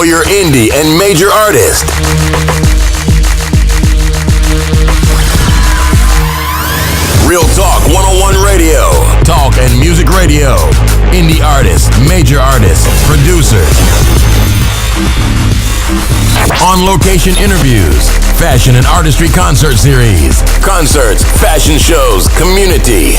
for your indie and major artist. Real Talk 101 Radio. Talk and music radio. Indie artists, major artists, producers. On location interviews. Fashion and artistry concert series. Concerts, fashion shows, community.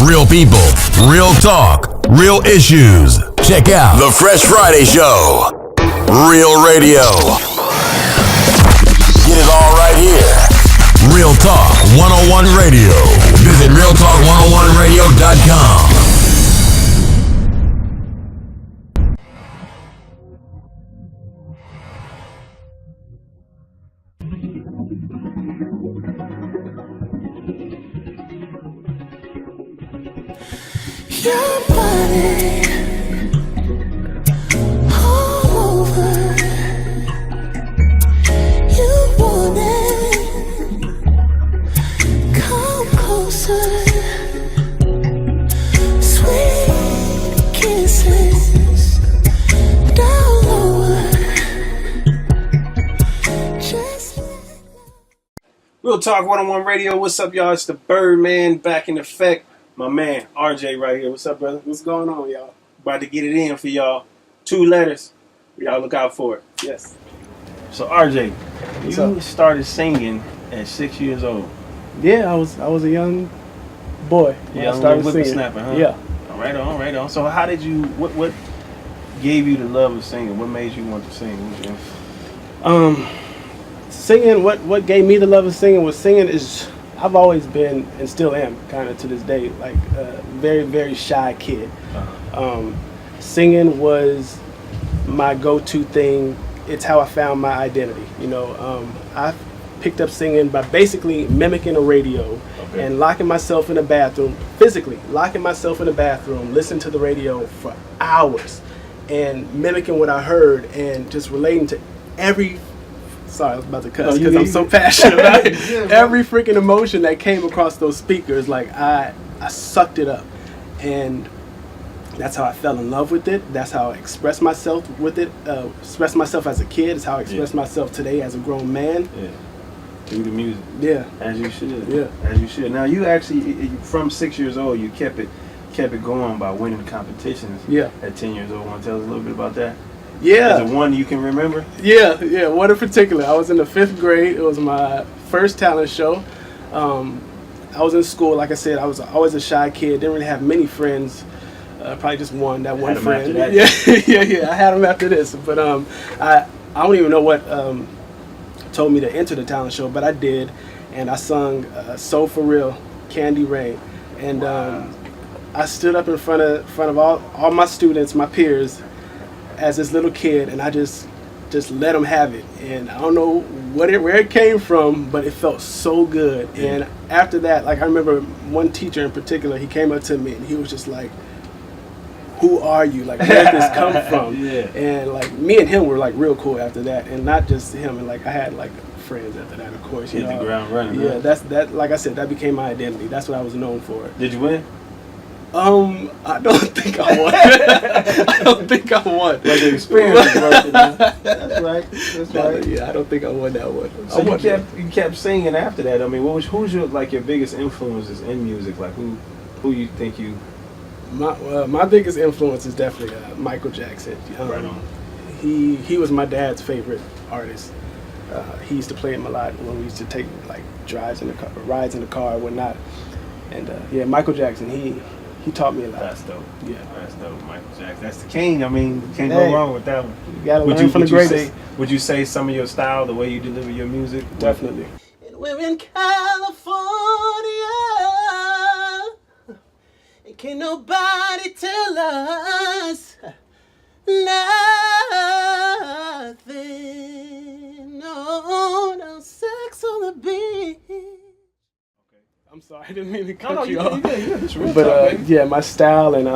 Real people, real talk, real issues. Check out The Fresh Friday Show. Real radio. Get it all right here. Real Talk 101 Radio. Visit realtalk101radio.com. Your body all over. You want it. Come closer. Sweet kisses down lower. Just Real Talk 101 Radio. What's up, y'all? It's the Birdman back in effect. My man, RJ right here. What's up, brother? What's going on, y'all? About to get it in for y'all. 2 letters. Y'all look out for it. Yes. So, RJ, What's you up? started singing at 6 years old. Yeah, I was a young boy when I started singing. Snapper, huh? Yeah. Right on. So, how did you? What gave you the love of singing? What made you want to sing? Singing. What gave me the love of singing was singing is. I've always been, and still am, kind of to this day, like a very, very shy kid. Singing was my go-to thing. It's how I found my identity. I picked up singing by basically mimicking a radio and locking myself in a bathroom, physically locking myself in a bathroom, listening to the radio for hours and mimicking what I heard and just relating to every sorry, I was about to cuss because I'm so passionate about it. Every freaking emotion that came across those speakers, like I sucked it up. And that's how I fell in love with it. That's how I expressed myself with it. Expressed myself as a kid. It's how I express myself today as a grown man. Yeah. Through the music. Yeah. As you should. Yeah. As you should. Now, you actually, from 6 years old, you kept it going by winning competitions. Yeah. At 10 years old. Want to tell us a little bit about that? Yeah. Is it one you can remember? Yeah. One in particular. I was in the 5th grade. It was my first talent show. I was in school. Like I said, I was always a shy kid. Didn't really have many friends. Probably just one friend. Yeah. I had him after this. But I don't even know what told me to enter the talent show, but I did. And I sung "So For Real," Candy Rain. And I stood up in front of all my students, my peers, as this little kid, and I just let them have it. And I don't know where it came from, but it felt so good. Yeah. And after that, like I remember one teacher in particular, he came up to me and he was just like, "Who are you? Like, where did this come from?" Yeah. And like me and him were like real cool after that, and not just him. And like I had like friends after that, of course. Hit the ground running. Yeah, that. Like I said, that became my identity. That's what I was known for. Did you win? I don't think I won. I don't think I won. Like the experience is worth it, man. That's right. Yeah, I don't think I won that one. So you kept singing after that. I mean, who's your biggest influences in music? Like who you think you? My biggest influence is definitely Michael Jackson. Right on. He was my dad's favorite artist. He used to play him a lot when we used to take like rides in the car, and whatnot. And Michael Jackson. He taught me a lot. That's dope. Yeah. That's dope. Michael Jackson. That's the king. I mean, can't go wrong with that one. You gotta learn from the greatest. Would you say some of your style, the way you deliver your music? Definitely. We're in California, and can't nobody tell us nothing. No sex on the beach. I'm sorry, I didn't mean to cut you you off. good. But my style and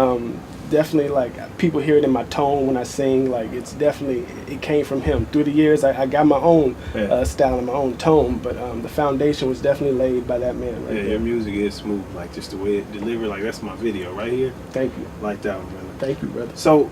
definitely like people hear it in my tone when I sing. Like it's definitely it came from him. Through the years, I got my own style and my own tone, but the foundation was definitely laid by that man. Right there. Your music is smooth, like just the way it delivered. Like that's my video right here. Thank you. Like that one, brother. Thank you, brother. So,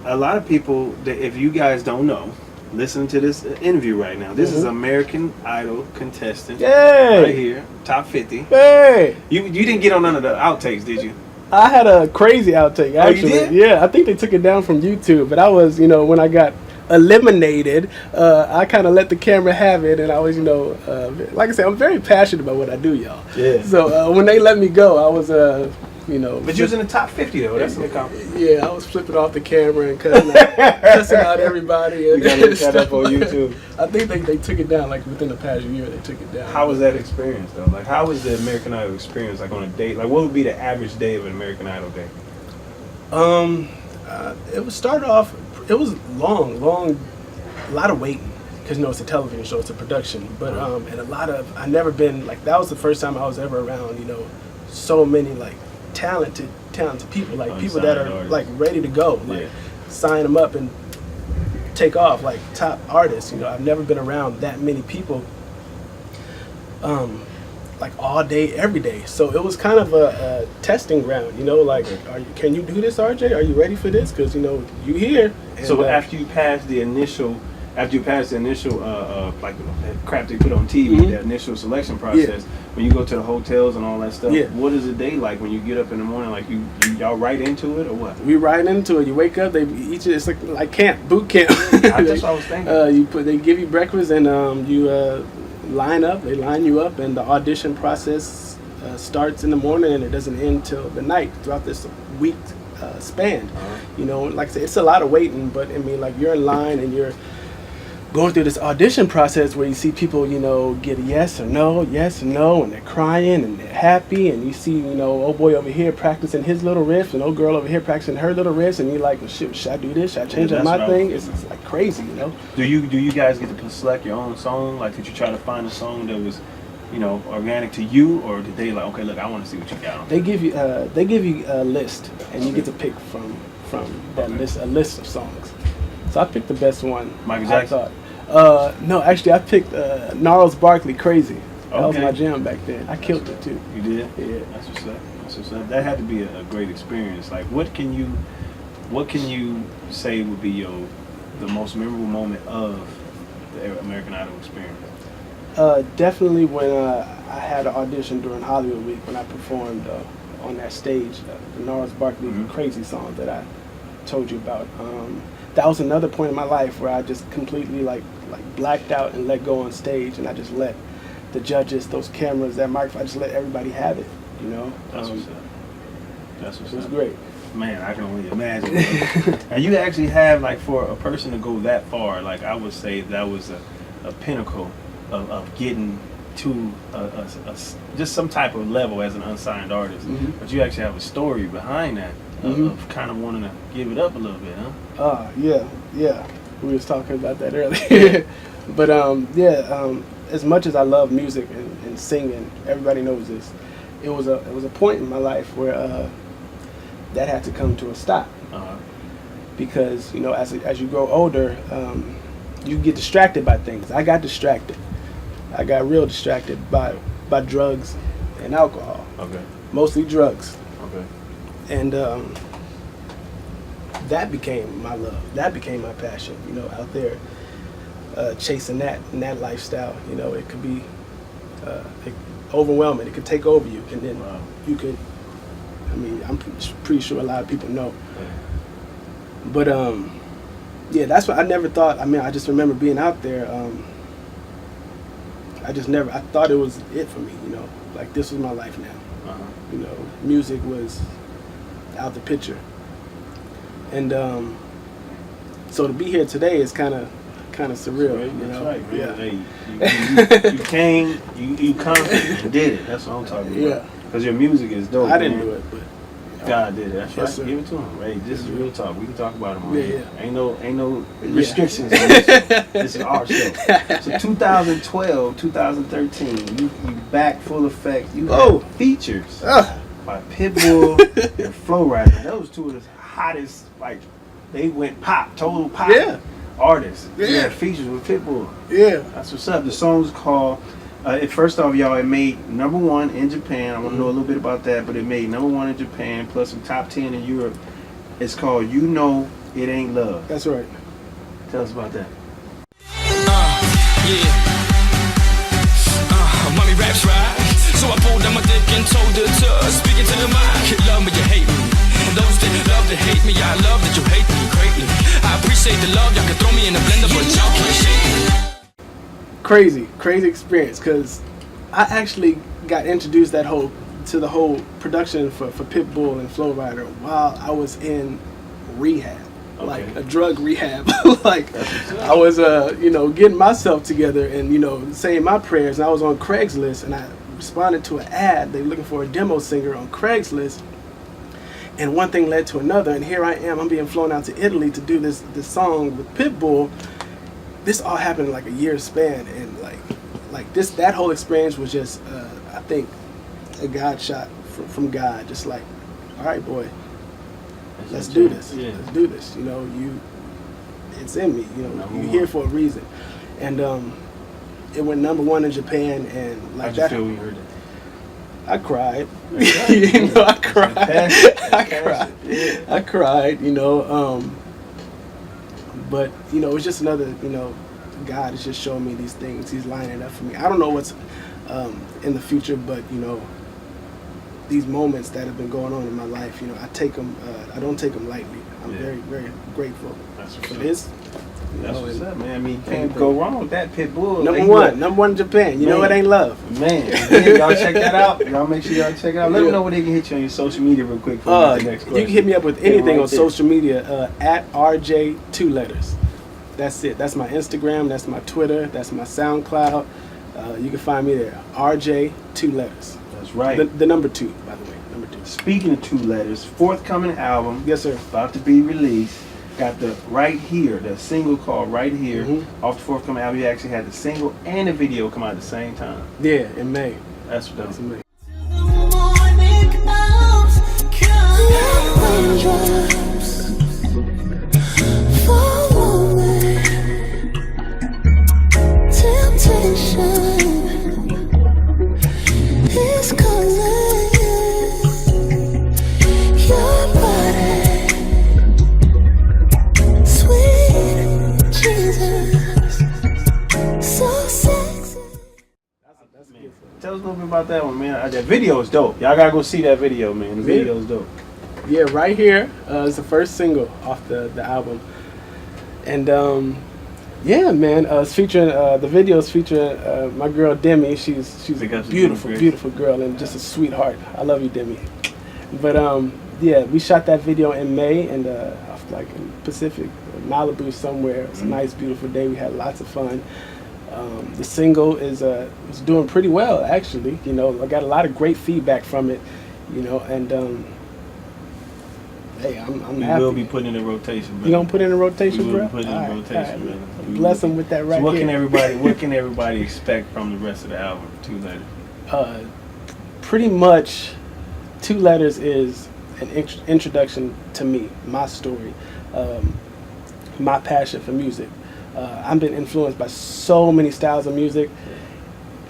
a lot of people, if you guys don't know, listen to this interview right now. This is American Idol contestant. Yay! Right here, top 50. Hey! You didn't get on none of the outtakes, did you? I had a crazy outtake, actually. Oh, you did? Yeah, I think they took it down from YouTube, but I was, when I got eliminated, I kind of let the camera have it, and I was, like I said, I'm very passionate about what I do, y'all. Yeah. So when they let me go, I was, But you was in the top 50 though. That's an accomplishment. Yeah, I was flipping off the camera and cussing out everybody. And you got to look that up on YouTube. I think they took it down, like within the past year, they took it down. How was that experience though? Like, how was the American Idol experience? Like on a date, like what would be the average day of an American Idol day? It was started off. It was long, a lot of waiting because it's a television show, it's a production. But and a lot of I never been like that was the first time I was ever around. So many like talented people, like people that are artists. Like ready to go, like sign them up and take off, like top artists. I've never been around that many people. Like all day, every day. So it was kind of a testing ground, like, can you do this, RJ? Are you ready for this? Because, you here. And, so after you passed the initial, like crap they put on TV, the initial selection process, when you go to the hotels and all that stuff, what is a day like when you get up in the morning? Like y'all right into it or what? We right into it. You wake up, they eat you. It's like camp, boot camp. That's what I was thinking. They give you breakfast and you line up. They line you up, and the audition process starts in the morning and it doesn't end till the night throughout this week span. Like I said, it's a lot of waiting, but I mean, like you're in line and you're going through this audition process where you see people, get a yes or no, and they're crying and they're happy, and you see, old boy over here practicing his little riff and old girl over here practicing her little riffs, and you're like, well, shit, should I do this? Should I change up my thing? It's like crazy, Do you guys get to select your own song? Like, did you try to find a song that was, organic to you, or did they like, okay, look, I want to see what you got on? They give you a list, and you get to pick from that list, a list of songs. So I picked the best one. Michael Jackson? I thought. No, actually, I picked Gnarls Barkley, Crazy. That was my jam back then. I killed it too. You did? Yeah. That's what's up. That had to be a great experience. Like, what can you say would be the most memorable moment of the American Idol experience? Definitely when I had an audition during Hollywood Week when I performed on that stage, the Gnarls Barkley Crazy song that I told you about. That was another point in my life where I just completely like blacked out and let go on stage, and I just let the judges, those cameras, that microphone, I just let everybody have it, That's what's up. That's what's up. It was great. Man, I can only imagine. And you actually have, like, for a person to go that far, like, I would say that was a pinnacle of getting to just some type of level as an unsigned artist. But you actually have a story behind that. Of kind of wanting to give it up a little bit, huh? Yeah. We was talking about that earlier. But as much as I love music and singing, everybody knows this. It was a point in my life where that had to come to a stop. Because as you grow older, you get distracted by things. I got distracted. I got real distracted by drugs and alcohol. Okay. Mostly drugs. Okay. And that became my love. That became my passion, out there chasing that lifestyle. It could be overwhelming. It could take over you. And then you could, I'm pretty sure a lot of people know. But, that's what I never thought. I just remember being out there. I thought it was it for me, like this was my life now. Music was out the picture. And so to be here today is kind of surreal. That's right, man. Yeah. Hey, you came, you conquered and did it. That's what I'm talking about. Yeah. Because your music is dope. I didn't do it, but God did it. That's right. Sir. Give it to him. Hey, this is real talk. We can talk about it more. Yeah. Ain't no restrictions on this. This is our show. So 2012, 2013, you back full effect. You had features. by Pitbull and Flo Rida. Man, those two of the hottest, like, they went total pop artists. Yeah. They had features with Pitbull. Yeah. That's what's up. The song's called, first off, y'all, it made #1 in Japan. I want to know a little bit about that, but it made #1 in Japan, plus some top 10 in Europe. It's called You Know It Ain't Love. That's right. Tell us about that. Mommy raps right. So I pulled down my dick and told her to speak into the mic. You love me, you hate me. And those that love to hate me, I love that you hate me greatly. I appreciate the love, y'all can throw me in a blender, but y'all can't shake me. Crazy experience, because I actually got introduced to the whole production for Pitbull and Flo Rida while I was in rehab. Like a drug rehab. Like I was getting myself together and saying my prayers, and I was on Craigslist and I responded to an ad. They were looking for a demo singer on Craigslist, and one thing led to another, and here I am. I'm being flown out to Italy to do this song with Pitbull. This all happened in like a year span, and like that whole experience was just I think a God shot from God. Just like, all right, boy, let's do this. Yeah. Let's do this. It's in me. You're here for a reason. And it went #1 in Japan, and like How'd you feel when you heard that? I cried. Right. I cried. I cried. But it's just another. God is just showing me these things. He's lining up for me. I don't know what's in the future, but these moments that have been going on in my life, I take them. I don't take them lightly. I'm very, very grateful for this. That's what's up, man. I mean, you can't go wrong with that. Pitbull. #1 in Japan. You know it ain't love. Man, y'all check that out. Y'all make sure y'all check it out. Let me know where they can hit you on your social media real quick for the next question. You can hit me up with anything on social media at RJ2letters. That's it. That's my Instagram. That's my Twitter. That's my SoundCloud. You can find me there. RJ2letters. That's right. The number 2, by the way. Number 2. Speaking of 2 letters, forthcoming album. Yes, sir. About to be released. Got the Right Here, the single called Right Here. Mm-hmm. Off the forthcoming album, you actually had the single and the video come out at the same time. Yeah, in May. That's what That's in May. Tell us a little bit about that one, man. That video is dope. Y'all gotta go see that video, man. The video is dope. Yeah, Right Here is the first single off the album, and yeah, man, it's featuring the video is featuring my girl Demi. She's a beautiful girl and just a sweetheart. I love you, Demi. But yeah, we shot that video in May and off like in Pacific, Malibu somewhere. It was a nice, beautiful day. We had lots of fun. The single is doing pretty well, actually. I got a lot of great feedback from it. And hey, I'm happy. We will be putting it in rotation, bro. You gonna put it in rotation, bro? We will put it in rotation, man. Bless them with that right. So what can everybody expect from the rest of the album? 2 letters. Pretty much, 2 letters is an introduction to me, my story, my passion for music. I've been influenced by so many styles of music.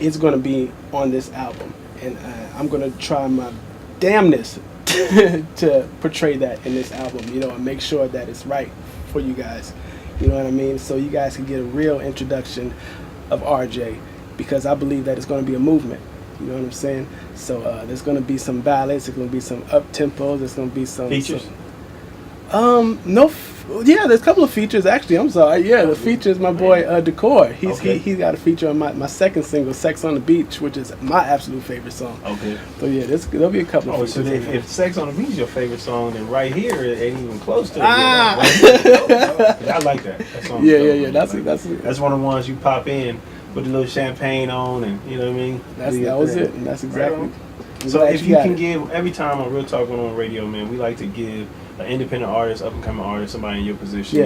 It's going to be on this album, and I'm going to try my damnness to portray that in this album, and make sure that it's right for you guys. You know what I mean? So you guys can get a real introduction of RJ, because I believe that it's going to be a movement. You know what I'm saying? So there's going to be some ballads. There's going to be some up tempo. There's going to be some features. Yeah, there's a couple of features actually. I'm sorry. Yeah, the features my boy Decor. He's got a feature on my second single, "Sex on the Beach," which is my absolute favorite song. Okay. So yeah, there'll be a couple of features. So if "Sex on the Beach" is your favorite song, then Right Here it ain't even close to it. Ah. I like that. That song. Yeah. That's one of the ones you pop in with a little champagne on, and you know what I mean. That was it. And that's exactly. Right. So if you can give every time on Real Talk on radio, man, we like to give an independent artist, up and coming artist, somebody in your position,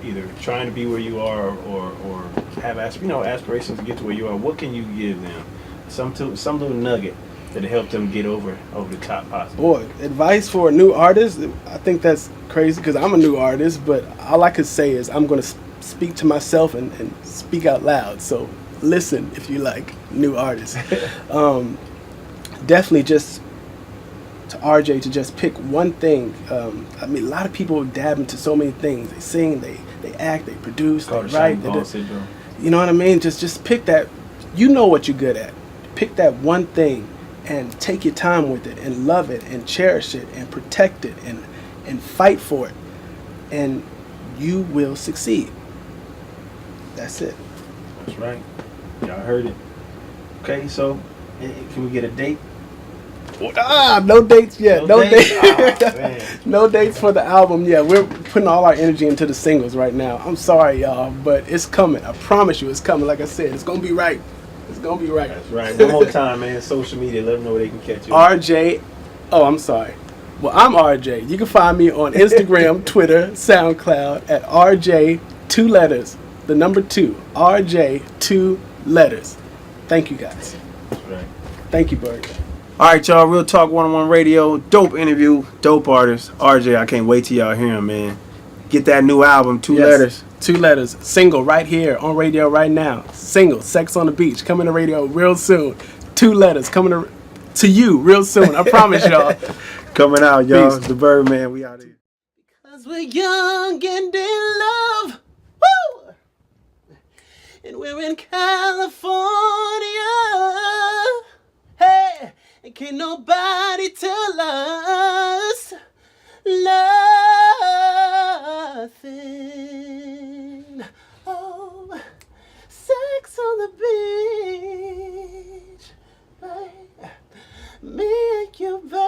either trying to be where you are or have aspirations to get to where you are. What can you give them? Some little nugget that helped them get over the top possible? Boy, advice for a new artist, I think that's crazy because I'm a new artist, but all I could say is I'm going to speak to myself and speak out loud. So listen if you like new artists. Definitely just to RJ to just pick one thing. I mean, a lot of people dab into so many things. They sing, they act, they produce, they write. You know what I mean? Just pick that. You know what you're good at. Pick that one thing and take your time with it and love it and cherish it and protect it and fight for it. And you will succeed. That's it. That's right. Y'all heard it. Okay, so can we get a date? No dates yet. No dates. Oh, No dates for the album. Yeah, we're putting all our energy into the singles right now. I'm sorry, y'all, but it's coming. I promise you it's coming. Like I said, it's going to be right. It's going to be right. That's right. One more time, man. Social media. Let them know where they can catch you. RJ. Oh, I'm sorry. Well, I'm RJ. You can find me on Instagram, Twitter, SoundCloud at RJ 2 letters. The number 2. RJ 2 letters. Thank you, guys. That's right. Thank you, Bird. All right, y'all. Real Talk 101 Radio. Dope interview. Dope artist. RJ, I can't wait till y'all hear him, man. Get that new album, 2 letters. 2 letters. Single right here on radio right now. Single, Sex on the Beach. Coming to radio real soon. 2 letters. Coming to you real soon. I promise y'all. Coming out, y'all. Peace. The Birdman. We out here. Cause we're young and in love. Woo! And we're in California. Hey, and can't nobody tell us nothing. Oh, sex on the beach. Right? Me and you, baby.